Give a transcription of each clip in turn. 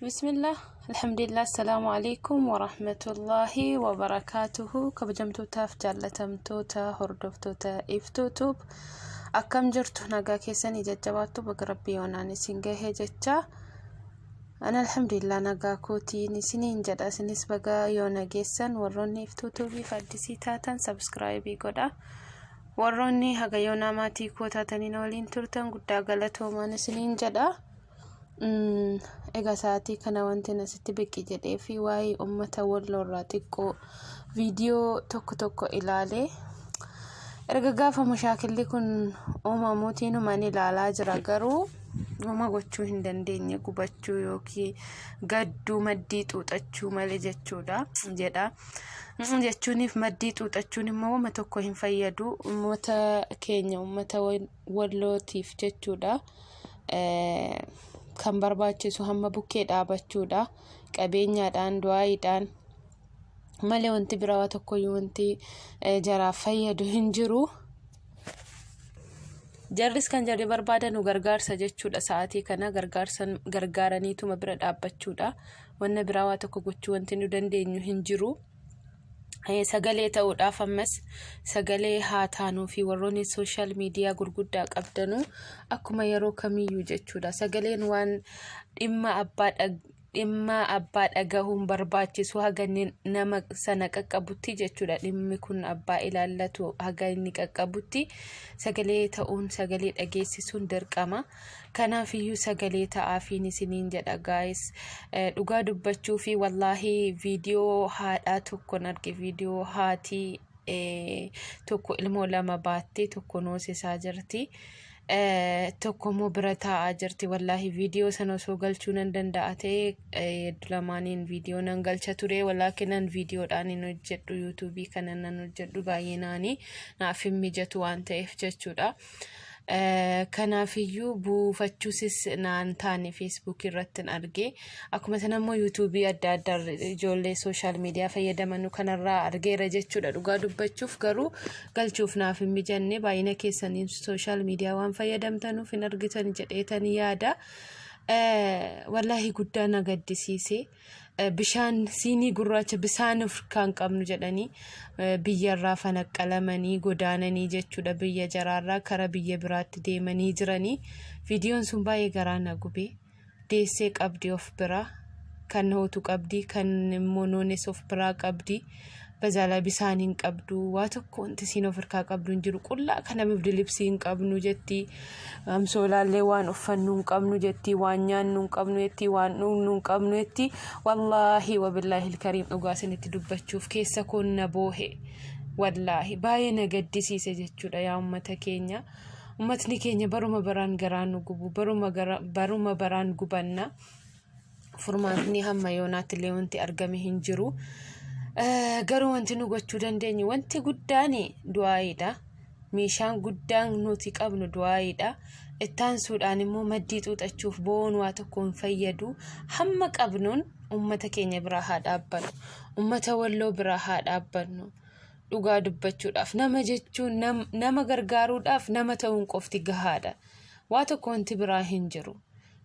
بسم الله الحمد لله السلام عليكم ورحمة الله وبركاته كبجمتو تاف جالتمتو تا هردفتو تا افتوتوب أكم جرتو ناقا كيساني جاجباتو بقربي وناني سنجيه جاجا أنا الحمد لله ناقا كوتي نسينين جدا سنس بقا يونا جيسان وروني افتوتوبي فادسي تاتان سبسكرايبي قدا وروني هقا يونا ماتي كوتاتاني نولين ترتان قدا غلطو ما نسينين جدا egaa sa'aatii kana wanti nasitti biqi jedhee fi waa'ee ummata Walloo irraa xiqqoo viidiyoo tokko ilaalee erga gaafa mushaakilli kun uumamuutiin man ilaalaa jira garuu uma gochuu hin dandeenye gubachuu yookiin gadduu maddii xuuxachuu malee jechuudha jedha jechuuniif maddii xuuxachuun immoo uma tokko hin fayyadu ummata keenya ummata Wallootiif jechuudha kan barbaachisu hamma bukkee dhaabachuudha qabeenyaadhaan du'aayiidhaan malee wanti biraa tokko wanti jaraaf fayyadu hin jiru jarris kan jarri barbaadanu gargaarsa jechuudha sa'aatii kana gargaaraniituma bira dhaabbachuudha wanna biraa tokko gochuu wanti nu dandeenyu hin jiru Sagale ta'uudhaaf ammas Sagale Hatanufi warroonni social media gurguddaa qabdanu akkuma yeroo kamiyyuu jechuudha Sagaleen waan dhimma abbaa dhagahuun barbaachisu haganni nama sana qaqqabutti jechuudha dhimmi kun abbaa ilaallatu haganni qaqqabutti Sagalee ta'uun Sagalee dhageessisuun dirqama kanaafiyyuu Sagalee ta'aafiin isiniin jedha guys dhugaa dubbachuu fi wallahi viidiyoo haadhaa tokkoon arge viidiyoo haati tokko ilmoo lama baattee tokko noosisaa jirti tokko mo bira taa'aa jirti wallahi viidiyoo sana osoo galchuu nan danda'a ta'e lamaaniin viidiyoo nan galcha ture walaakinan viidiyoodhaan hin hojjedhu yuutuubii kana nan hojjedhu baay'inaanii naaf hin mijatu waan ta'eef jechuudha kanaafiyyuu buufachuusis naan taane Facebook irratti arge akkuma sanammoo yuutuubii adda addaa ijoollee social media fayyadamanu kanarraa argeera jechuudha dhugaa dubbachuuf garuu galchuuf naaf hin mijanne baay'ina keessaniin social media waan fayyadamtanuuf hin argitan jedheetan yaada wallahi guddaa na gaddisiise bishaan siinii gurraacha bisaanuuf kan qabnu jedhanii biyyarraa fanaqqalamanii godaananii jechuudha biyya jaraarraa kara biyya biraatti deemanii jiranii viidiyoon sun baay'ee garaa na gube deessee qabdi of biraa kan hootu qabdi kan immoo noones of biraa qabdi bazala bisaaniin qabdu waa tokko wanti siin of irkaa qabdu hin jiru qullaa kana mifdi libsiin qabnu jetti amsoolaallee waan uffannu hin qabnu jetti waan nyaannu hin qabnu jetti waan dhugnu hin qabnu jetti wallahi wabillahi alkariim dhugaa isinitti dubbachuuf keessa koon na boohe wallahi baay'ee na gaddisiise jechuudha yaa ummata keenya ummatni keenya baruma baraan garaan nu gubu baruma baraan gubanna furmaatni hamma yoonaatti illee wanti argame hin jiru garuu wanti nu gochuu dandeenyu wanti guddaan du'aayiidha meeshaan guddaan nuti qabnu du'aayiidha ittaan suudhaan immoo maddii xuuxachuuf boon waa tokko hin fayyadu hamma qabnuun ummata keenya biraa haa dhaabbannu ummata Walloo biraa haa dhaabbannu dhugaa dubbachuudhaaf nama jechuun nama gargaaruudhaaf nama ta'uun qofti gahaadha waa tokko wanti biraa hin jiru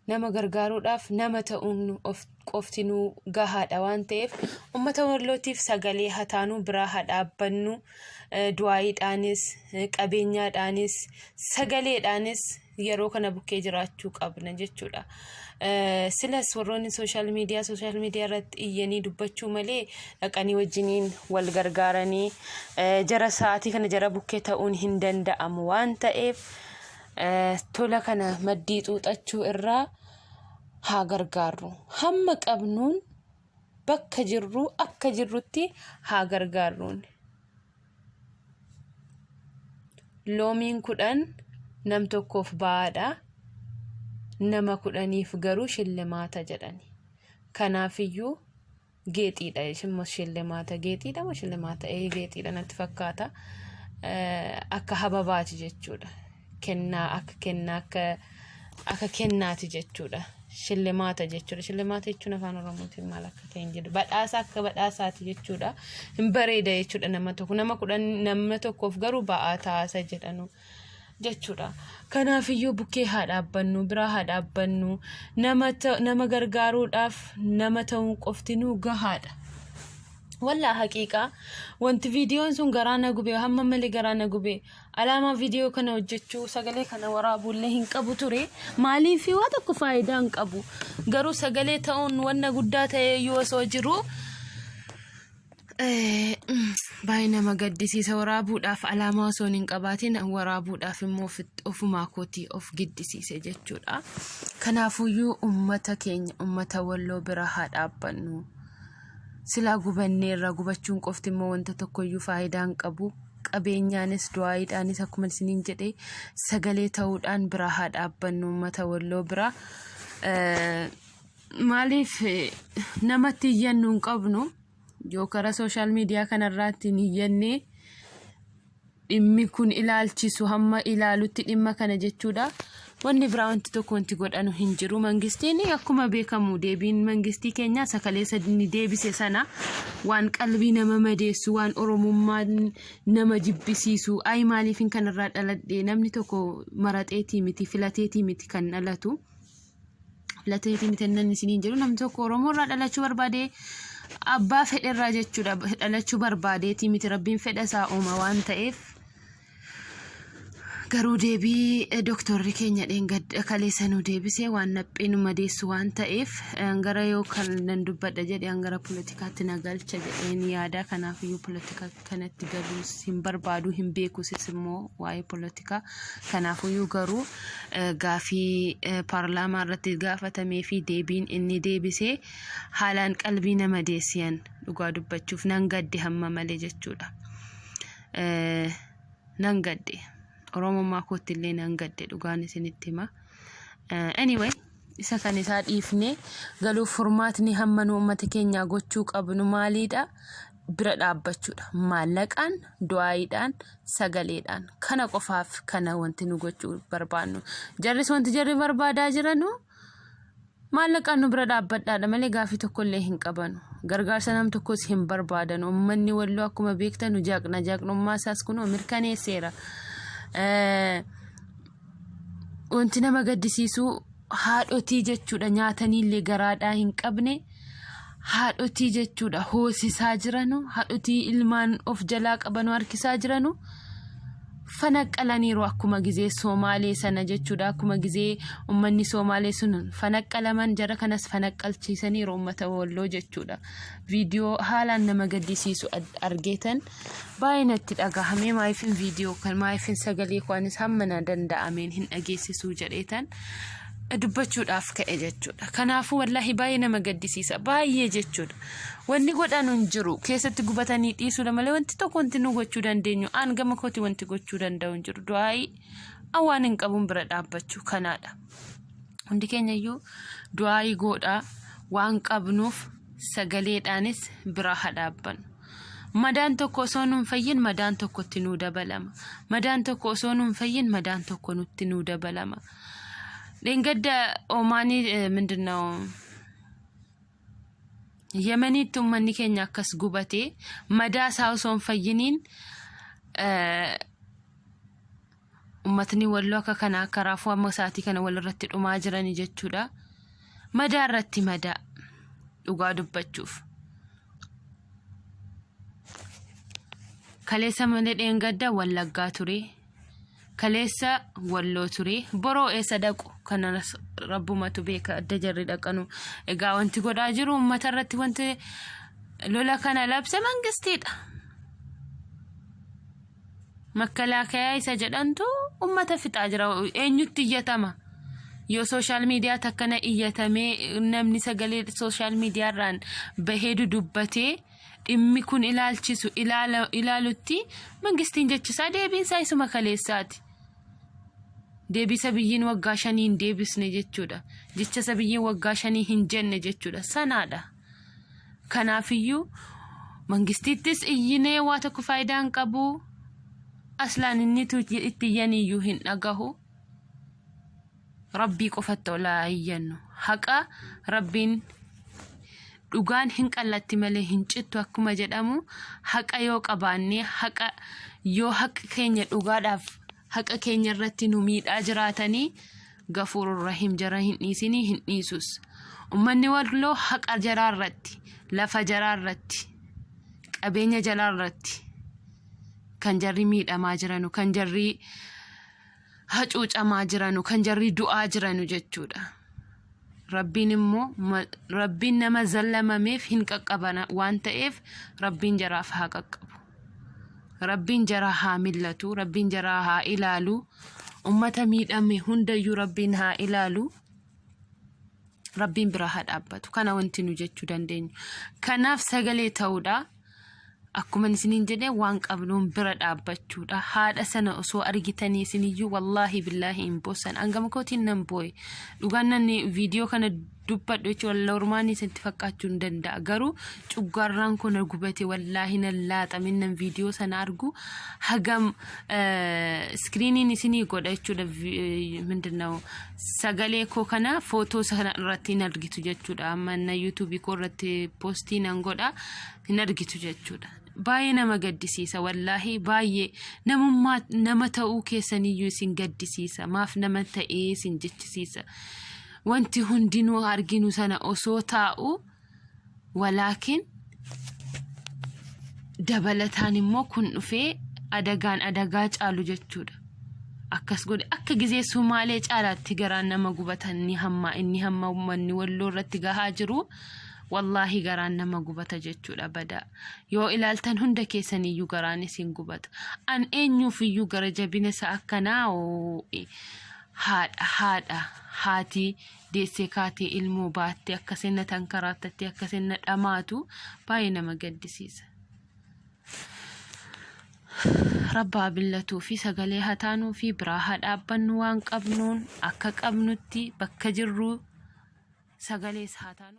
nama gargaaruudhaaf nama ta'uun qofti nu gahaadha waan ta'eef ummata Wallootiif Sagalee Hataanuu biraa haa dhaabbannu du'aayiidhaanis qabeenyaadhaanis sagaleedhaanis yeroo kana bukkee jiraachuu qabna jechuudha silas warroonni social media irratti iyyanii dubbachuu malee dhaqanii wajjiniin wal gargaaranii jara sa'aatii kana jara bukkee ta'uun hin danda'amu waan ta'eef tola kana maddii xuuxachuu irraa haa gargaarru hamma qabnuun bakka jirru akka jirrutti haa gargaarruun loomiin 10 nam tokkoof baadha nama 10niif garuu shillimaata jedhani kanaafiyyuu geexiidha immoo shillimaata geexiidha moo shillimaata geexiidha natti fakkaata akka hababaati jechuudha kennaa akka kennaati jechuudha shillimaata jechuudha shillimaata jechuun afaan oromootiin maal akka ta'e hin jedhu badhaasa akka badhaasaati jechuudha hin bareeda jechuudha nama tokkoof garuu ba'aa taasa jedhanu jechuudha. Kanaafiyyuu bukkee haa dhaabbannu, bira haa dhaabbannu, nama gargaaruudhaaf nama ta'uun qoftinuu gahaadha. Wallaa haqiiqaa wanti viidiyoon sun garaana gubee hamma malee garaana gubee alaama viidiyoo kana hojjechuu sagalee kana waraabuullee hin qabu ture. Maaliif waa tokko faayidaa hin qabu. Garuu sagalee ta'uun wanna guddaa ta'ee yoo osoo jiru baay'ee nama gaddisiisa. Waraabuudhaaf alaama osoo hin qabaatiin waraabuudhaaf immoo ofumaa kootii of gaddisiise jechuudha. Kanaafuyyuu ummata keenya ummata Walloo bira haa dhaabbannu. Silaa gubanneerra gubachuun qofti immoo wanta tokkoyyuu faayidaa hin qabu. Qabeenyaanis du'aayiidhaanis akkuma isiniin jedhee sagalee ta'uudhaan bira haa dhaabbannu ummata Walloo bira. Maaliif namatti iyyannu hin qabnu yoo karaa sooshaal miidiyaa kanarraatti hin iyyannee dhimmi kun ilaalchisu hamma ilaalutti dhimma kana jechuudha. Wanni biraa wanti tokko wanti godhanu hin jiru. Mangistiin akkuma beekamu deebiin mangistii keenya sakalee sadii deebise sana waan qalbii nama madeessu waan oromummaa nama jibbisiisu ay maaliifin kanarraa dhaladhe namni tokko maraxeetii miti filateetii miti kan dhalatu. Filateetii miti nan isiniin jedhu namni tokko oromoorraa dhalachuu barbaade abbaa fedherraa jechuudha dhalachuu barbaadeetii miti rabbiin fedha isaa uuma waan ta'eef. Garuu deebii doktorri keenya dheengadda kaleessa nu deebisee waan naphee nu madeessu waan ta'eef gara yoo kan nan dubbadha jedhe gara poolitikaatti na galcha jedheen yaada. Kanaafiyyuu poolitika kanatti galuus hin barbaadu hin beekusis immoo waa'ee poolitikaa. Kanaafiyyuu garuu gaafii paarlaamaa irratti gaafatamee fi deebiin inni deebisee haalaan qalbii nama deessiyan dhugaa dubbachuuf nan gadde hamma malee jechuudha. Nan gadde. Oromummaa kootti illee nan gadde dhugaan isinitti hima. Anyway, isa kan isaa dhiifne galuuf furmaatni hamma nu uummata keenyaa gochuu qabnu maalidha? Bira dhaabbachuudha. Maallaqaan, du'aayiidhaan, sagaleedhaan. Kana qofaaf kana wanti nu gochuu barbaannu. Jarris wanti jarri barbaadaa jiranu maallaqaan nu bira dhaabbadhaadha malee gaafii tokko illee hin qabanu. Gargaarsa nam tokkos hin barbaadan. Uummanni Walloo akkuma beektan jaaqnummaa isaas kunoo mirkaneesseera. Wanti nama gaddisiisu haadhotii jechuudha. Nyaataniillee garaadhaa hin qabne haadhotii jechuudha. Hoosisaa jiranu haadhotii ilmaan of jalaa qabanu harkisaa jiranu fanaqqalaniiru akkuma gizee Somaalee sana jechuudha. Akkuma gizee ummanni Somaalee sun fanaqqalaman jara kanas fanaqqalchiisaniiru ummata Walloo jechuudha. Viidiyoo haalaan nama gaddisiisu argeetan baay'inatti dhagahamee maayifin viidiyoo kan maayifin sagalee kwaanis hammana danda'ameen hin dhageessisuu jedheetan dubbachuudhaaf ka'e jechuudha. Kanaafuu wallahi baay'ee nama gaddisiisa baay'ee jechuudha. Wanni godhanu hin jiru keessatti gubatanii dhiisuudha malee wanti tokko wanti nu gochuu dandeenyu aan gama kooti wanti gochuu danda'u hin jiru. Du'aayii awwaan hin qabuun bira dhaabbachuu kanaadha. Hundi keenyayyuu du'aayii godhaa waan qabnuuf sagaleedhaanis bira haa dhaabbannu. Madaan tokko osoo nuun fayyin madaan tokkotti nuu dabalama. Madaan tokko osoo nuun fayyin madaan tokko nutti nuu dabalama. Dheengadda Omaanii mindinoo Yemenitti uummanni keenya akkas gubatee madaa isaa osoo hin fayyiniin uummatni Walloo akka kana akka raafuu amma isaatii kana walirratti dhumaa jirani jechuudha. Madaa irratti madaa dhugaa dubbachuuf. Kaleessa malee dheengadda Wallaggaa ture. Kaleessa Walloo ture. Boroo eessa dhaqu kana rabbumatu beeka adda jarri dhaqanu. Egaa wanti godhaa jiru uummata irratti wanti lola kana labse mangistiidha. Makalaakaa isa jedhantu uummata fixaa jira. Eenyutti iyyatama? Yoo sooshaal miidiyaa takkana iyyatamee namni sagalee sooshaal miidiyaarraan bahee dubbatee dhimmi kun ilaalchisu ilaalutti mangistiin jechisaa deebiinsaa isuma kaleessaati. Deebisa biyyiin waggaa 5 hin deebisne jechuudha. Jecha sabiyyiin waggaa 5 hin jenne jechuudha. Sanaadha. Kanaafiyyuu mangistiittis iyyinee waa tokko faayidaa hin qabu. Aslaan inni itti iyyaniyyuu hin dhagahu. Rabbii qofatti olaa iyyannu. Haqa rabbiin dhugaan hin qallatti malee hin cittu akkuma jedhamu haqa yoo qabaannee haqa yoo haqa keenya dhugaadhaaf haqa keenya irratti nu miidhaa jiraatanii gafuurur rahim jara hin dhiisinii hin dhiisus ummanni Walloo haqa jaraa irratti lafa jaraa irratti qabeenya jalaa irratti kan jarri miidhamaa jiranu kan jarri hacuucamaa jiranu kan jarri du'aa jiranu jechuudha. Rabbiin immoo rabbiin nama zallamameef hin qaqqabana waan ta'eef rabbiin jaraaf haa qaqqabu. Rabbiin jaraa haa millatu, rabbiin jaraa haa ilaalu, ummata miidhame hundayyuu rabbiin haa ilaalu. Rabbiin bira haa dhaabbatu. Kana wanti nu jechuu dandeenyu. Kanaaf sagalee ta'uudha. Akkuma isiniin jedhee waan qabnuun bira dhaabbachuudha. Haadha sana osoo argitanii isiniyyuu wallahi billahi hin boossan. Angama kootiin nan booye. Dhugaan nan viidiyoo kana dubbadhu jechuun lormaanii isinitti fakkaachuu hin danda'a. Garuu cuggaarraan kun gubate wallahi nan laaxamin nan viidiyoo sana argu hagam iskiriiniin isinii godha jechuudha. Mindinnaa'u sagalee koo kana footoo sana irratti hin argitu jechuudha. Amma na yuutuubii koo irratti poostii nan godha hin argitu jechuudha. Baay'ee nama gaddisiisa wallahi baay'ee nama ta'uu keessaniyyuu isin gaddisiisa maaf nama ta'ee isin jechisiisa wanti hundinuu arginu sana osoo taa'u walaakin dabalataan immoo kun dhufee adagaa caalu jechuudha. Akkas godhe akka gizee Sumaalee caalaatti garaan nama gubatan inni hamma ummanni Walloo irratti gahaa jiru. Wallahi garaan nama gubata jechuudha badaa. Yoo ilaaltan hunda keessaniyyuu garaan isin gubata. An eenyuuf iyyuu gara jabina isa akkanaa haati deessee kaatee ilmoo baattee akka senna tankaraatatti akka senna dhamaatu baay'ee nama gaddisiisa. Rabbaa billatuu fi sagalee Hatanufi Bira haa dhaabbannu waan qabnuun akka qabnutti bakka jirru sagalees Hatanufi.